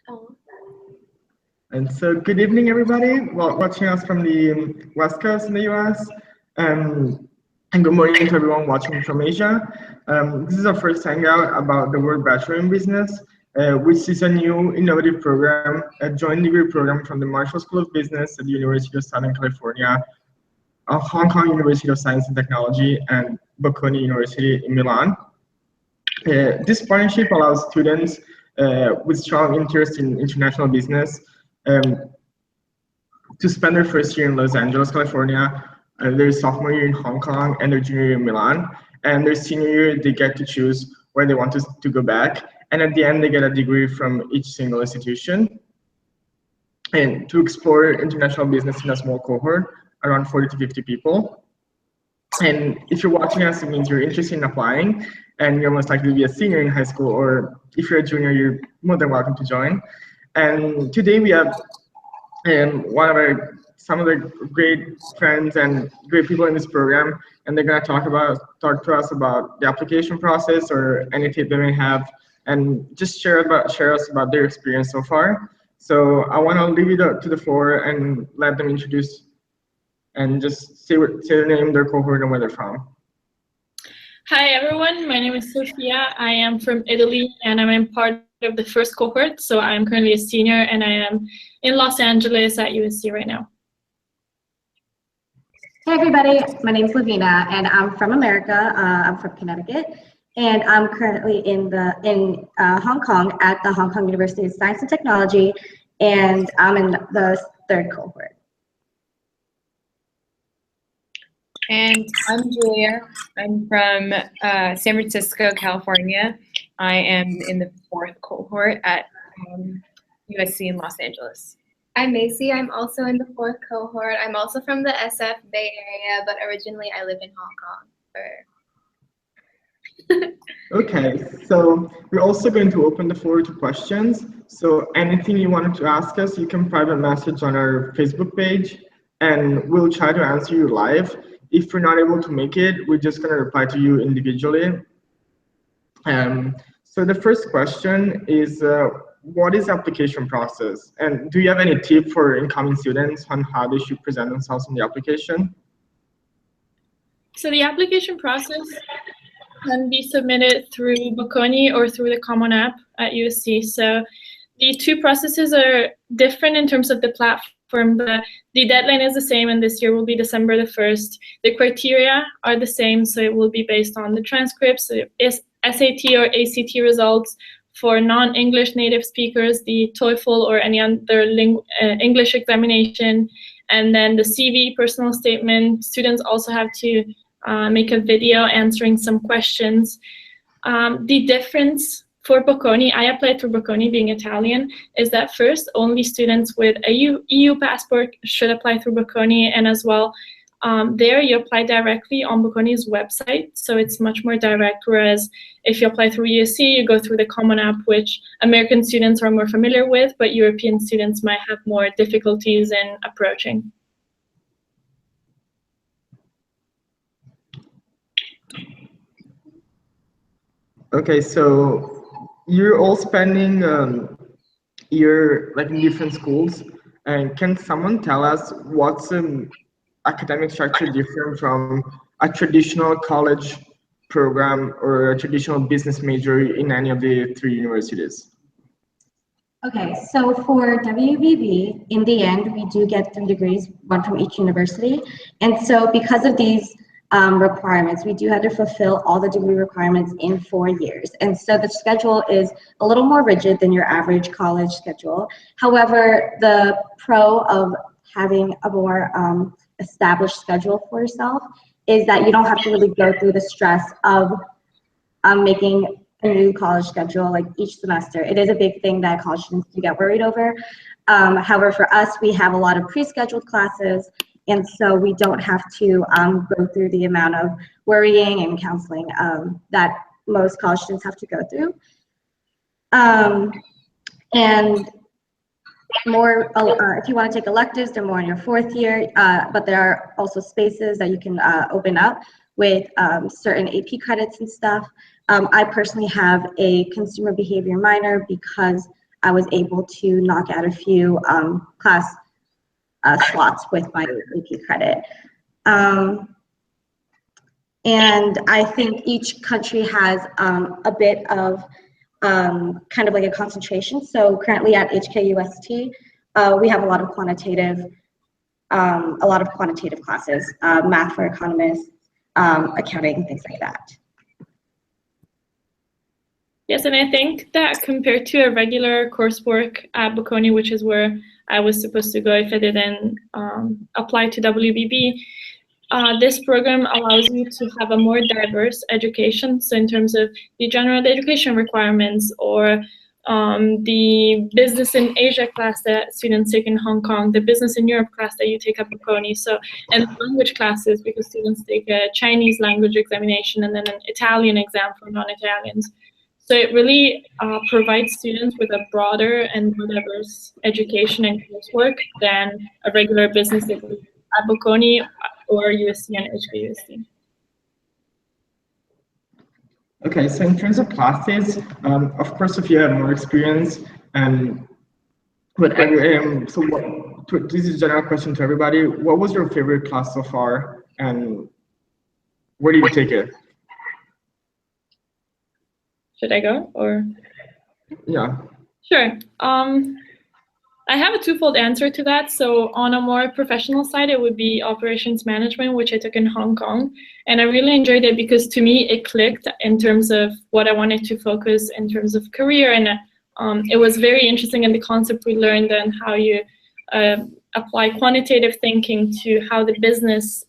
Oh. And so, good evening, everybody. Well, watching us from the West Coast in the US. And good morning to everyone watching from Asia. This is our first Hangout about the World Bachelor in Business, which is a new innovative program, a joint degree program from the Marshall School of Business at the University of Southern California, Hong Kong University of Science and Technology, and Bocconi University in Milan. This partnership allows students with strong interest in international business to spend their first year in Los Angeles, California, their sophomore year in Hong Kong, and their junior year in Milan. And their senior year, they get to choose where they want to go back. And at the end, they get a degree from each single institution. And to explore international business in a small cohort, around 40 to 50 people. And if you're watching us, it means you're interested in applying, and you're most likely to be a senior in high school, or if you're a junior, you're more than welcome to join. And today we have some of the great friends and great people in this program, and they're going to talk to us about the application process or any tip they may have, and just share us about their experience so far. So I want to leave it to the floor and let them introduce and just say their name, their cohort, and where they're from. Hi everyone, my name is Sofia. I am from Italy and I'm in part of the first cohort. So I'm currently a senior and I am in Los Angeles at USC right now. Hey everybody, my name is Lavina and I'm from America. I'm from Connecticut and I'm currently in Hong Kong at the Hong Kong University of Science and Technology, and I'm in the third cohort. And I'm Julia. I'm from San Francisco, California. I am in the fourth cohort at USC in Los Angeles. I'm Macy. I'm also in the fourth cohort. I'm also from the SF Bay Area, but originally I live in Hong Kong. Okay, so we're also going to open the floor to questions. So anything you wanted to ask us, you can private message on our Facebook page, and we'll try to answer you live. If we're not able to make it, we're just going to reply to you individually. So the first question is, what is the application process? And do you have any tip for incoming students on how they should present themselves in the application? So the application process can be submitted through Bocconi or through the Common App at USC. So the two processes are different in terms of the platform, but the deadline is the same, and this year will be December the 1st. The criteria are the same, so it will be based on the transcripts, SAT or ACT results for non-English native speakers, the TOEFL or any other English examination, and then the CV, personal statement. Students also have to make a video answering some questions. The difference for Bocconi, I applied through Bocconi being Italian, is that first only students with a EU passport should apply through Bocconi, and as well there you apply directly on Bocconi's website, so it's much more direct, whereas if you apply through USC, you go through the Common App, which American students are more familiar with, but European students might have more difficulties in approaching. Okay, so you're all spending year like in different schools, and can someone tell us what's academic structure different from a traditional college program or a traditional business major in any of the three universities? Okay, so for WBB, in the end, we do get 3 degrees, 1 from each university. And so because of these requirements, we do have to fulfill all the degree requirements in 4 years. And so the schedule is a little more rigid than your average college schedule. However, the pro of having a more established schedule for yourself is that you don't have to really go through the stress of making a new college schedule like each semester. It is a big thing that college students do get worried over. However, for us, we have a lot of pre-scheduled classes, and so we don't have to go through the amount of worrying and counseling that most college students have to go through. And more, if you want to take electives, they're more in your 4th year, but there are also spaces that you can open up with certain AP credits and stuff. I personally have a consumer behavior minor because I was able to knock out a few class slots with my AP credit. And I think each country has a bit of kind of like a concentration. So currently at HKUST, we have a lot of quantitative classes, math for economists, accounting, things like that. Yes, and I think that compared to a regular coursework at Bocconi, which is where I was supposed to go if I didn't apply to WBB, this program allows you to have a more diverse education. So in terms of the general education requirements or the business in Asia class that students take in Hong Kong, the business in Europe class that you take at Bocconi, so, and language classes because students take a Chinese language examination and then an Italian exam for non-Italians. So it really provides students with a broader and more diverse education and coursework than a regular business degree at Bocconi or USC and HKUST. Okay, so in terms of classes, of course, if you have more experience, this is a general question to everybody. What was your favorite class so far, and where did you take it? Should I go or? Yeah. Sure. I have a twofold answer to that. So on a more professional side, it would be operations management, which I took in Hong Kong. And I really enjoyed it because to me, it clicked in terms of what I wanted to focus in terms of career. And it was very interesting in the concept we learned and how you apply quantitative thinking to how the business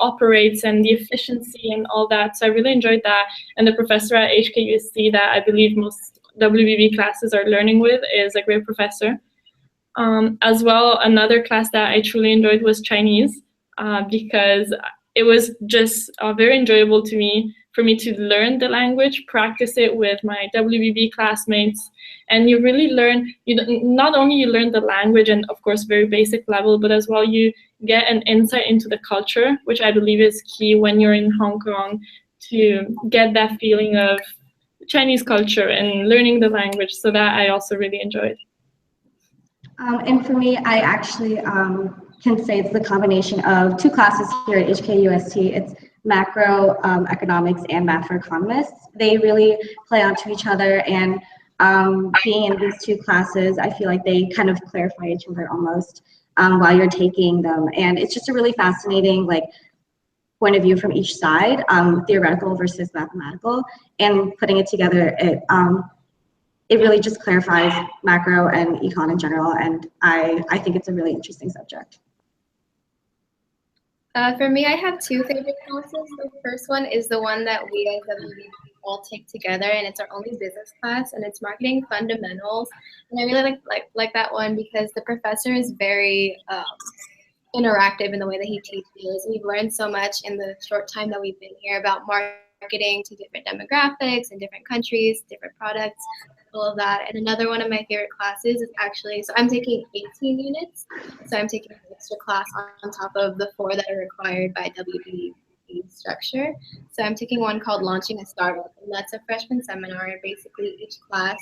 operates and the efficiency and all that. So I really enjoyed that. And the professor at HKUST that I believe most WBB classes are learning with is a great professor. As well, another class that I truly enjoyed was Chinese because it was just very enjoyable for me to learn the language, practice it with my WBB classmates, and you really learn, not only you learn the language and of course very basic level, but as well you get an insight into the culture, which I believe is key when you're in Hong Kong to get that feeling of Chinese culture and learning the language. So that I also really enjoyed. And for me, I actually can say it's the combination of two classes here at HKUST. It's macro economics and math for economists. They really play onto each other, and being in these two classes, I feel like they kind of clarify each other almost while you're taking them. And it's just a really fascinating point of view from each side, theoretical versus mathematical, and putting it together, it really just clarifies macro and econ in general, and I think it's a really interesting subject. For me, I have two favorite classes. The first one is the one that we as WBB all take together, and it's our only business class, and it's marketing fundamentals. And I really like that one because the professor is very interactive in the way that he teaches. We've learned so much in the short time that we've been here about marketing to different demographics and different countries, different products, all of that. And another one of my favorite classes is actually, so I'm taking 18 units, so I'm taking an extra class on top of the 4 that are required by WBB structure. So I'm taking one called Launching a Startup, and that's a freshman seminar. And basically each class,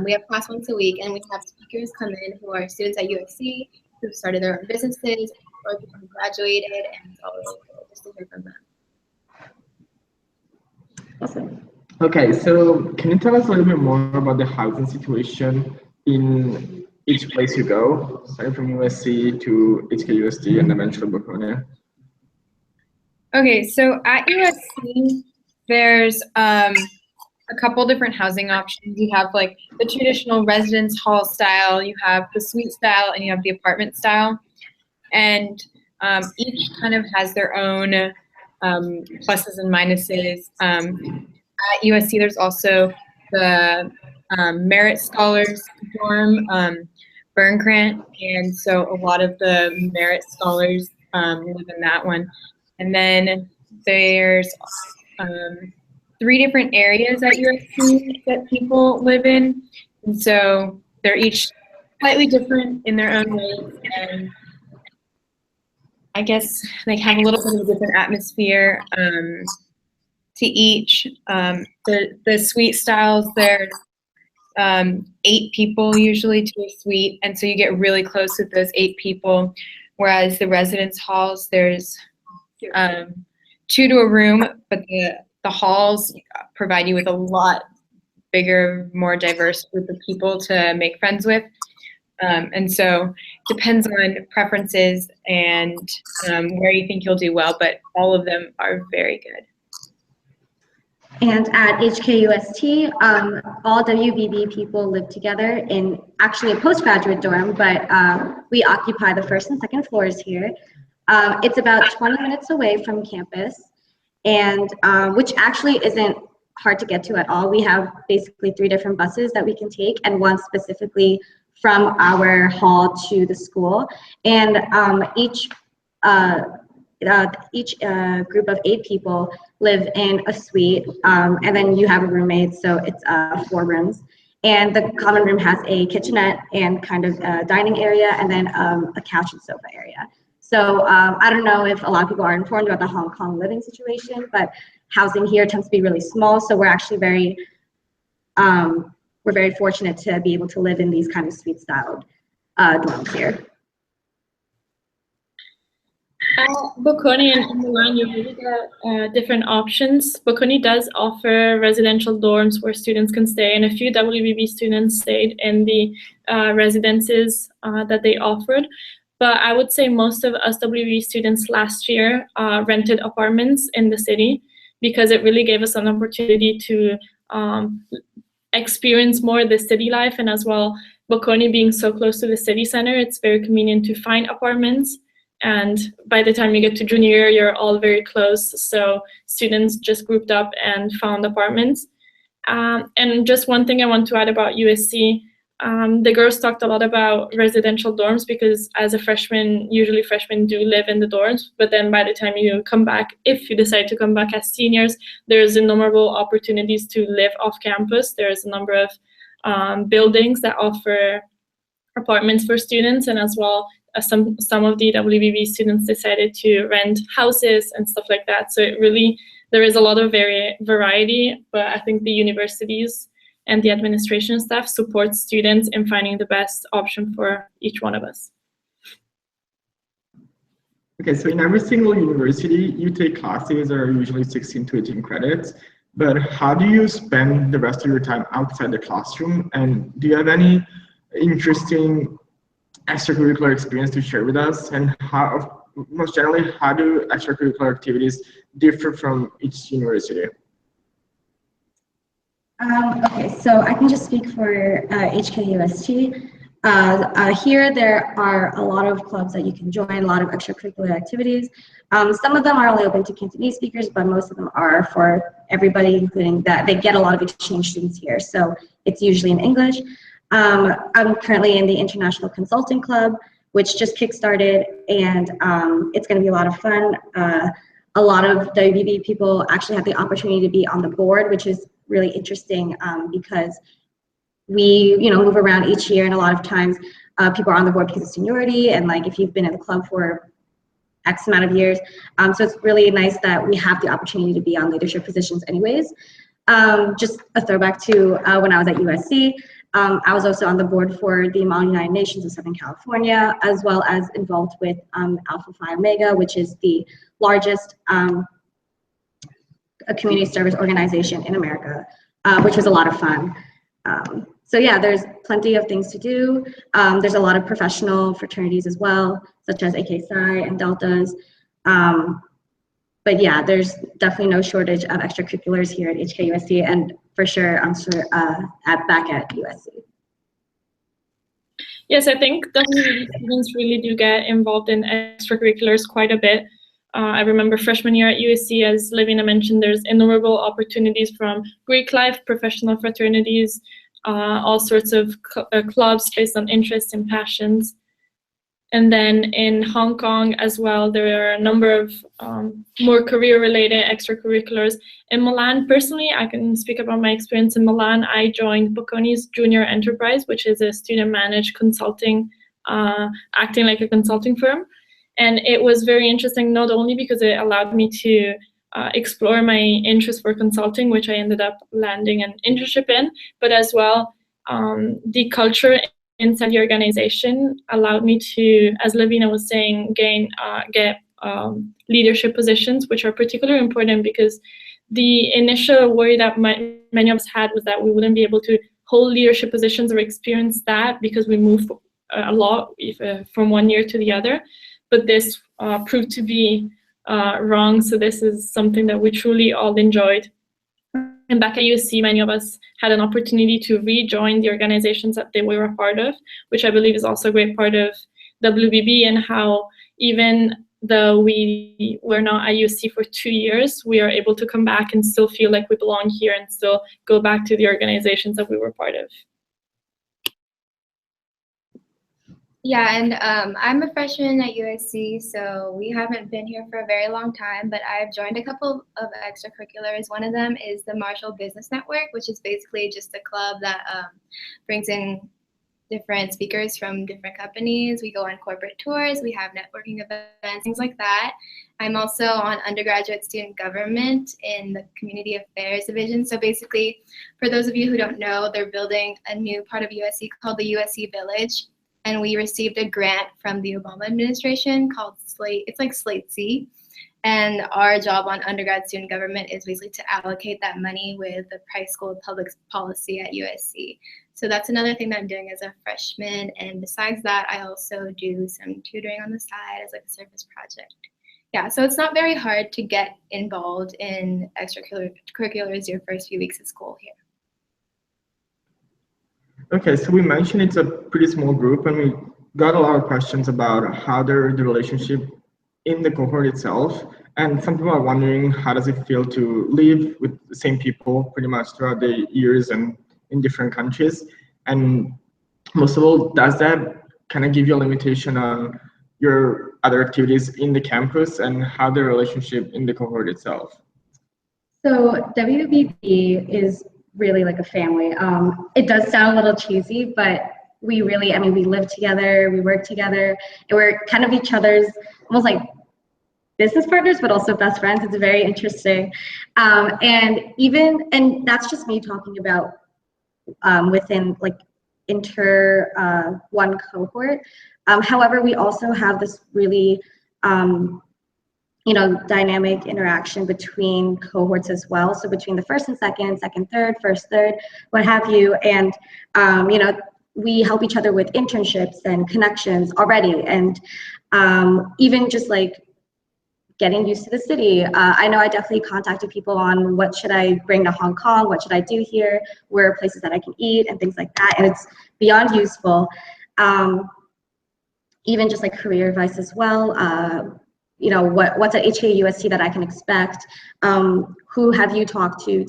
we have class once a week, and we have speakers come in who are students at USC who've started their own businesses or who graduated, and it's all really cool just to hear from them. Awesome. Okay, so can you tell us a little bit more about the housing situation in each place you go, starting from USC to HKUST and eventually Bocconi? Okay, so at USC, there's a couple different housing options. You have like the traditional residence hall style, you have the suite style, and you have the apartment style. And each kind of has their own pluses and minuses. At USC, there's also the Merit Scholars dorm, Burn Grant, and so a lot of the Merit Scholars live in that one. And then there's 3 different areas at USC that people live in, and so they're each slightly different in their own ways, and I guess they have a little bit of a different atmosphere to each. The suite styles, there's 8 people usually to a suite, and so you get really close with those 8 people. Whereas the residence halls, there's 2 to a room, but the halls provide you with a lot bigger, more diverse group of people to make friends with. And so depends on preferences and where you think you'll do well, but all of them are very good. And at HKUST, all WBB people live together in actually a postgraduate dorm, but we occupy the first and second floors here. It's about 20 minutes away from campus, and which actually isn't hard to get to at all. We have basically 3 different buses that we can take, and one specifically from our hall to the school. And each group of 8 people live in a suite, and then you have a roommate, so it's 4 rooms. And the common room has a kitchenette and kind of a dining area, and then a couch and sofa area. So I don't know if a lot of people are informed about the Hong Kong living situation, but housing here tends to be really small, so we're actually very fortunate to be able to live in these kind of suite-styled dorms here. At Bocconi and Milan, you really get different options. Bocconi does offer residential dorms where students can stay, and a few WBB students stayed in the residences that they offered. But I would say most of us WBB students last year rented apartments in the city because it really gave us an opportunity to experience more the city life, and as well, Bocconi being so close to the city center, it's very convenient to find apartments. And by the time you get to junior year, you're all very close. So students just grouped up and found apartments. And just one thing I want to add about USC, the girls talked a lot about residential dorms because as a freshman, usually freshmen do live in the dorms. But then by the time you come back, if you decide to come back as seniors, there's innumerable opportunities to live off campus. There's a number of buildings that offer apartments for students, and as well, some of the WBB students decided to rent houses and stuff like that. So it really, there is a lot of variety, but I think the universities and the administration staff support students in finding the best option for each one of us. Okay, so in every single university, you take classes that are usually 16 to 18 credits, but how do you spend the rest of your time outside the classroom? And do you have any interesting extracurricular experience to share with us, and how, most generally, how do extracurricular activities differ from each university? Okay, so I can just speak for HKUST. Here there are a lot of clubs that you can join, a lot of extracurricular activities. Some of them are only open to Cantonese speakers, but most of them are for everybody, including that. They get a lot of exchange students here, so it's usually in English. I'm currently in the International Consulting Club, which just kickstarted, and it's going to be a lot of fun. A lot of WBB people actually have the opportunity to be on the board, which is really interesting because we, move around each year, and a lot of times people are on the board because of seniority, and like if you've been in the club for X amount of years. So it's really nice that we have the opportunity to be on leadership positions anyways. Just a throwback to when I was at USC. I was also on the board for the Model United Nations of Southern California, as well as involved with Alpha Phi Omega, which is the largest community service organization in America, which was a lot of fun. So yeah, there's plenty of things to do. There's a lot of professional fraternities as well, such as AK Psi and Deltas. But yeah, there's definitely no shortage of extracurriculars here at HKUST, and for sure, I'm sure back at USC. Yes, I think WBB students really do get involved in extracurriculars quite a bit. I remember freshman year at USC, as Lavina mentioned, there's innumerable opportunities from Greek life, professional fraternities, all sorts of clubs based on interests and passions. And then in Hong Kong as well, there are a number of more career-related extracurriculars. In Milan, personally, I can speak about my experience in Milan. I joined Bocconi's Junior Enterprise, which is a student-managed consulting, acting like a consulting firm. And it was very interesting, not only because it allowed me to explore my interest for consulting, which I ended up landing an internship in, but as well, the culture inside the organization allowed me to, as Lavina was saying, get leadership positions, which are particularly important because the initial worry that many of us had was that we wouldn't be able to hold leadership positions or experience that because we move a lot from one year to the other. But this proved to be wrong. So this is something that we truly all enjoyed. And back at USC, many of us had an opportunity to rejoin the organizations that they were a part of, which I believe is also a great part of WBB, and how even though we were not at USC for 2 years, we are able to come back and still feel like we belong here and still go back to the organizations that we were part of. Yeah, and I'm a freshman at USC, so we haven't been here for a very long time, but I've joined a couple of extracurriculars. One of them is the Marshall Business Network, which is basically just a club that brings in different speakers from different companies. We go on corporate tours, we have networking events, things like that. I'm also on undergraduate student government in the community affairs division. So basically, for those of you who don't know, they're building a new part of USC called the USC Village. And we received a grant from the Obama administration called Slate. It's like Slate C. And our job on undergrad student government is basically to allocate that money with the Price School of Public Policy at USC. So that's another thing that I'm doing as a freshman. And besides that, I also do some tutoring on the side as like a service project. Yeah, so it's not very hard to get involved in extracurriculars your first few weeks of school here. Okay, so we mentioned it's a pretty small group, and we got a lot of questions about how the relationship in the cohort itself. And some people are wondering, how does it feel to live with the same people pretty much throughout the years and in different countries? And most of all, does that kind of give you a limitation on your other activities in the campus, and how the relationship in the cohort itself? So WBB is really like a family. It does sound a little cheesy, but we really, I mean, we live together, we work together, and we're kind of each other's almost like business partners, but also best friends. It's very interesting. And that's just me talking about within like one cohort. However, we also have this really dynamic interaction between cohorts as well. So between the first and second, second, third, first, third, what have you. And, we help each other with internships and connections already. And even just like getting used to the city. I know I definitely contacted people on what should I bring to Hong Kong? What should I do here? Where are places that I can eat and things like that. And it's beyond useful. Even just like career advice as well. What's at HAUST that I can expect? Who have you talked to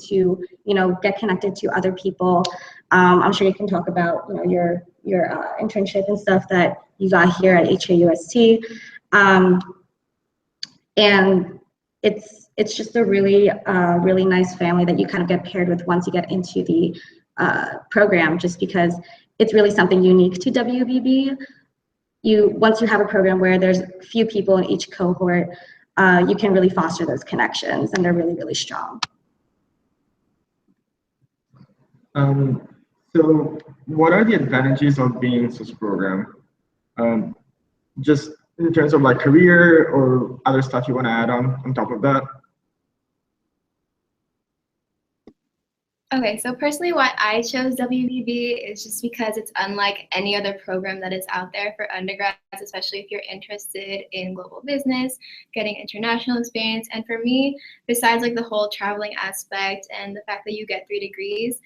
get connected to other people? I'm sure you can talk about your internship and stuff that you got here at HAUST. And it's just a really really nice family that you kind of get paired with once you get into the program, just because it's really something unique to WBB. Once you have a program where there's few people in each cohort, you can really foster those connections, and they're really, really strong. So what are the advantages of being in such a program? Just in terms of like career or other stuff you want to add on top of that? Okay, so personally why I chose WBB is just because it's unlike any other program that is out there for undergrads, especially if you're interested in global business, getting international experience. And for me, besides like the whole traveling aspect and the fact that you get 3 degrees,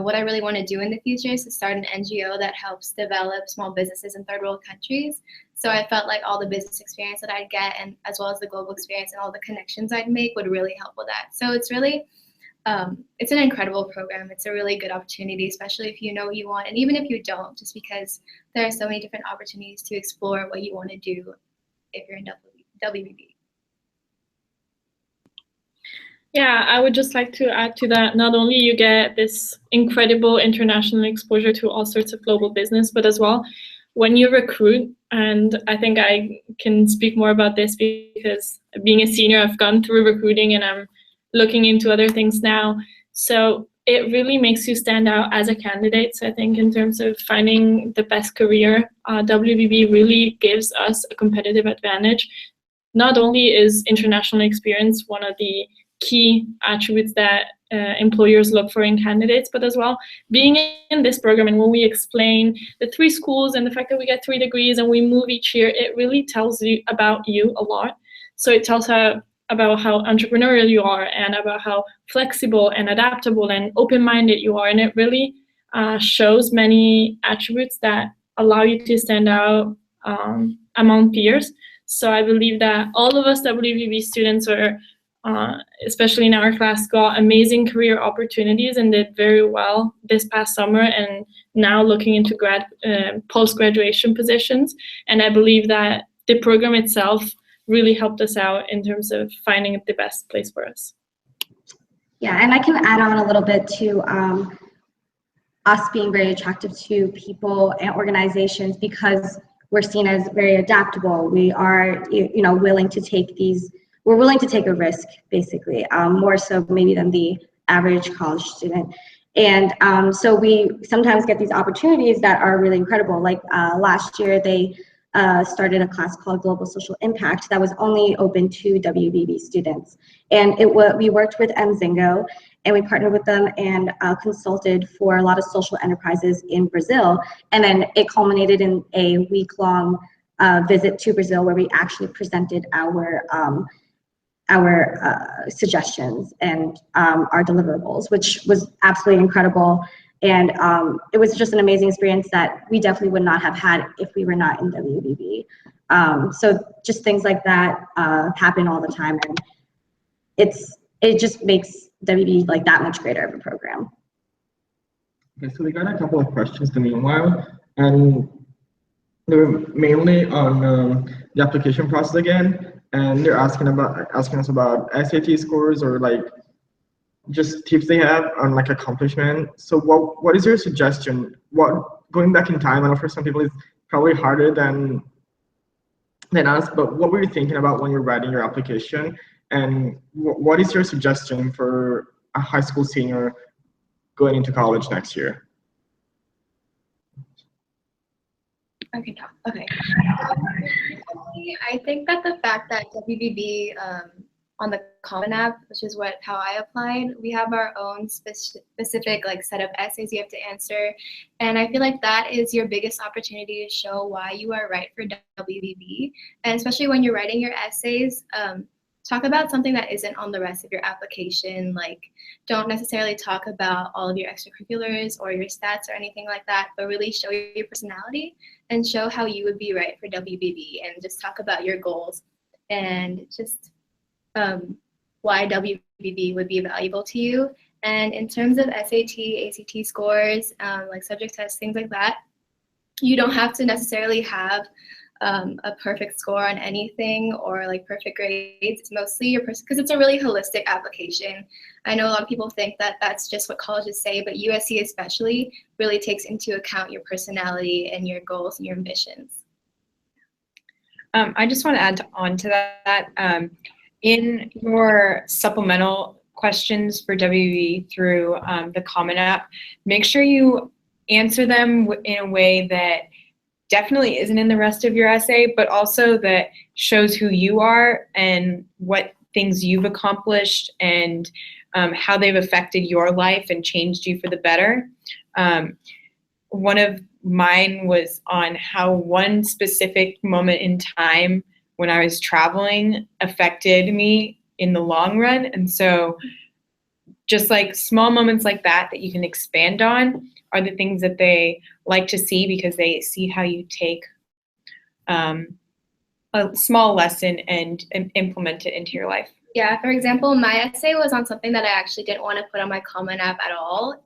what I really want to do in the future is to start an NGO that helps develop small businesses in third world countries. So I felt like all the business experience that I'd get, and as well as the global experience and all the connections I'd make, would really help with that. So it's really it's an incredible program. It's a really good opportunity, especially if you know what you want, and even if you don't, just because there are so many different opportunities to explore what you want to do if you're in WBB. Yeah, I would just like to add to that, not only you get this incredible international exposure to all sorts of global business, but as well, when you recruit, and I think I can speak more about this because being a senior, I've gone through recruiting and I'm looking into other things now. So it really makes you stand out as a candidate. So I think in terms of finding the best career, WBB really gives us a competitive advantage. Not only is international experience one of the key attributes that employers look for in candidates, but as well being in this program, and when we explain the 3 schools and the fact that we get 3 degrees and we move each year, it really tells you about you a lot. So it tells about how entrepreneurial you are and about how flexible and adaptable and open-minded you are, and it really shows many attributes that allow you to stand out among peers. So I believe that all of us WBB students are, especially in our class, got amazing career opportunities and did very well this past summer, and now looking into post-graduation positions. And I believe that the program itself really helped us out in terms of finding the best place for us. Yeah, and I can add on a little bit to us being very attractive to people and organizations because we're seen as very adaptable. We are, willing to take we're willing to take a risk, basically, more so maybe than the average college student. And so we sometimes get these opportunities that are really incredible. Like last year, they started a class called Global Social Impact that was only open to WBB students. And we worked with Mzingo, and we partnered with them and consulted for a lot of social enterprises in Brazil. And then it culminated in a week-long visit to Brazil where we actually presented our suggestions and our deliverables, which was absolutely incredible. And it was just an amazing experience that we definitely would not have had if we were not in WBB. So just things like that happen all the time, and it just makes WBB like that much greater of a program. Okay, so we got a couple of questions in the meanwhile, and they're mainly on the application process again, and they're asking us about SAT scores or like just tips they have on like accomplishment. So what is your suggestion? Going back in time, I know for some people it's probably harder than us, but what were you thinking about when you're writing your application? And what is your suggestion for a high school senior going into college next year? Okay. I think that the fact that WBB on the Common App, which is how I applied, we have our own specific like set of essays you have to answer, and I feel like that is your biggest opportunity to show why you are right for WBB. And especially when you're writing your essays, talk about something that isn't on the rest of your application. Like, don't necessarily talk about all of your extracurriculars or your stats or anything like that, but really show your personality and show how you would be right for WBB, and just talk about your goals and just why WBB would be valuable to you. And in terms of SAT, ACT scores, like subject tests, things like that, you don't have to necessarily have a perfect score on anything or like perfect grades. It's mostly your person, because it's a really holistic application. I know a lot of people think that that's just what colleges say, but USC especially really takes into account your personality and your goals and your ambitions. I just want to add on to that. In your supplemental questions for WB through the Common App, make sure you answer them in a way that definitely isn't in the rest of your essay, but also that shows who you are and what things you've accomplished and how they've affected your life and changed you for the better. One of mine was on how one specific moment in time when I was traveling affected me in the long run. And so just like small moments like that you can expand on are the things that they like to see, because they see how you take a small lesson and implement it into your life. Yeah, for example, my essay was on something that I actually didn't want to put on my Common App at all.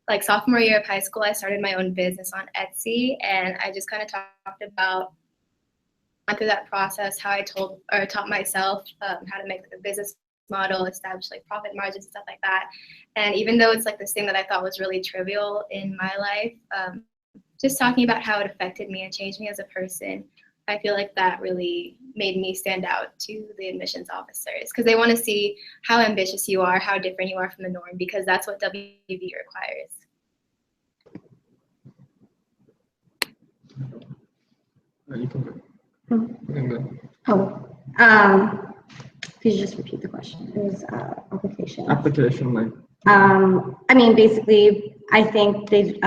Like sophomore year of high school, I started my own business on Etsy, and I just kind of talked about through that process how I taught myself how to make like a business model, establish like profit margins and stuff like that. And even though it's like this thing that I thought was really trivial in my life, just talking about how it affected me and changed me as a person I feel like that really made me stand out to the admissions officers because they want to see how ambitious you are, how different you are from the norm, because that's what WB requires. You can go. You can go. Could you just repeat the question? It was application. Application, like. I mean, basically, I think they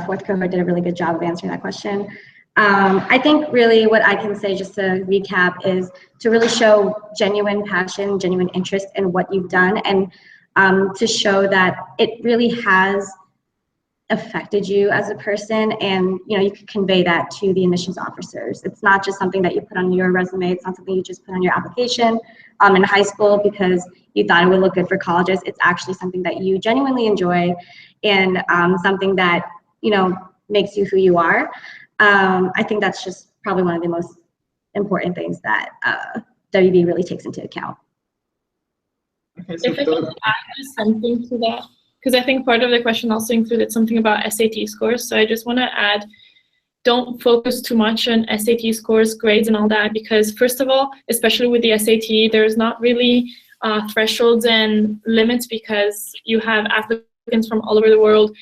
fourth cohort did a really good job of answering that question. I think really what I can say, just to recap, is to really show genuine passion, genuine interest in what you've done, and to show that it really has affected you as a person, and you can convey that to the admissions officers. It's not just something that you put on your resume. It's not something you just put on your application in high school because you thought it would look good for colleges. It's actually something that you genuinely enjoy, and something that makes you who you are. I think that's just probably one of the most important things that WB really takes into account. Okay, so if I can add something to that, because I think part of the question also included something about SAT scores. So I just want to add, don't focus too much on SAT scores, grades, and all that, because first of all, especially with the SAT, there's not really thresholds and limits because you have applicants from all over the world,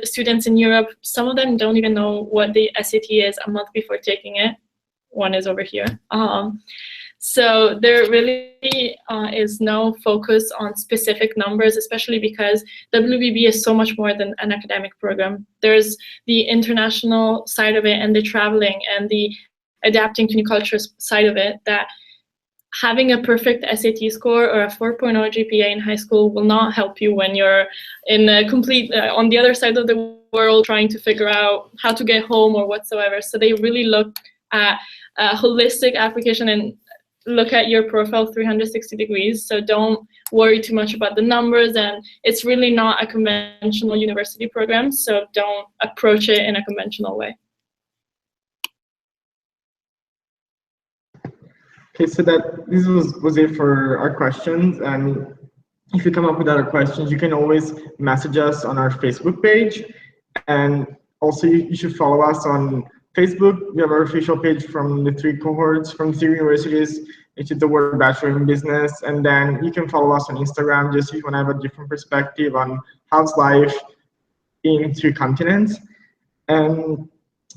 students in Europe. Some of them don't even know what the SAT is a month before taking it. One is over here. So there really is no focus on specific numbers, especially because WBB is so much more than an academic program. There's the international side of it and the traveling and the adapting to new cultures side of it, that having a perfect SAT score or a 4.0 GPA in high school will not help you when you're in a complete, on the other side of the world trying to figure out how to get home or whatsoever. So they really look at a holistic application and look at your profile 360 degrees. So don't worry too much about the numbers, and it's really not a conventional university program, so don't approach it in a conventional way. Okay, so this was it for our questions, and if you come up with other questions, you can always message us on our Facebook page, and also you should follow us on Facebook. We have our official page from the 3 cohorts from 3 universities, which is the word Bachelor in Business, and then you can follow us on Instagram just if you want to have a different perspective on how's life in 3 continents. And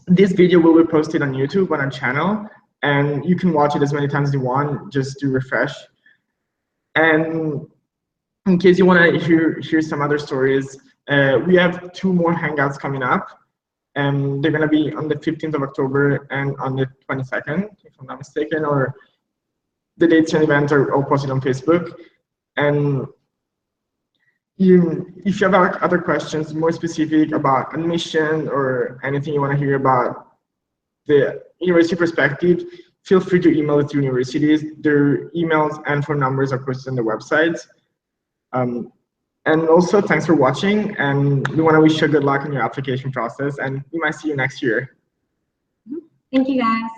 this video will be posted on YouTube on our channel, and you can watch it as many times as you want just to refresh. And in case you want to hear some other stories, we have 2 more Hangouts coming up. And they're going to be on the 15th of October and on the 22nd, if I'm not mistaken, or the dates and events are all posted on Facebook. And if you have other questions more specific about admission or anything you want to hear about the university perspective, feel free to email the 2 universities. Their emails and phone numbers are posted on the websites. And also, thanks for watching, and we want to wish you good luck in your application process, and we might see you next year. Thank you, guys.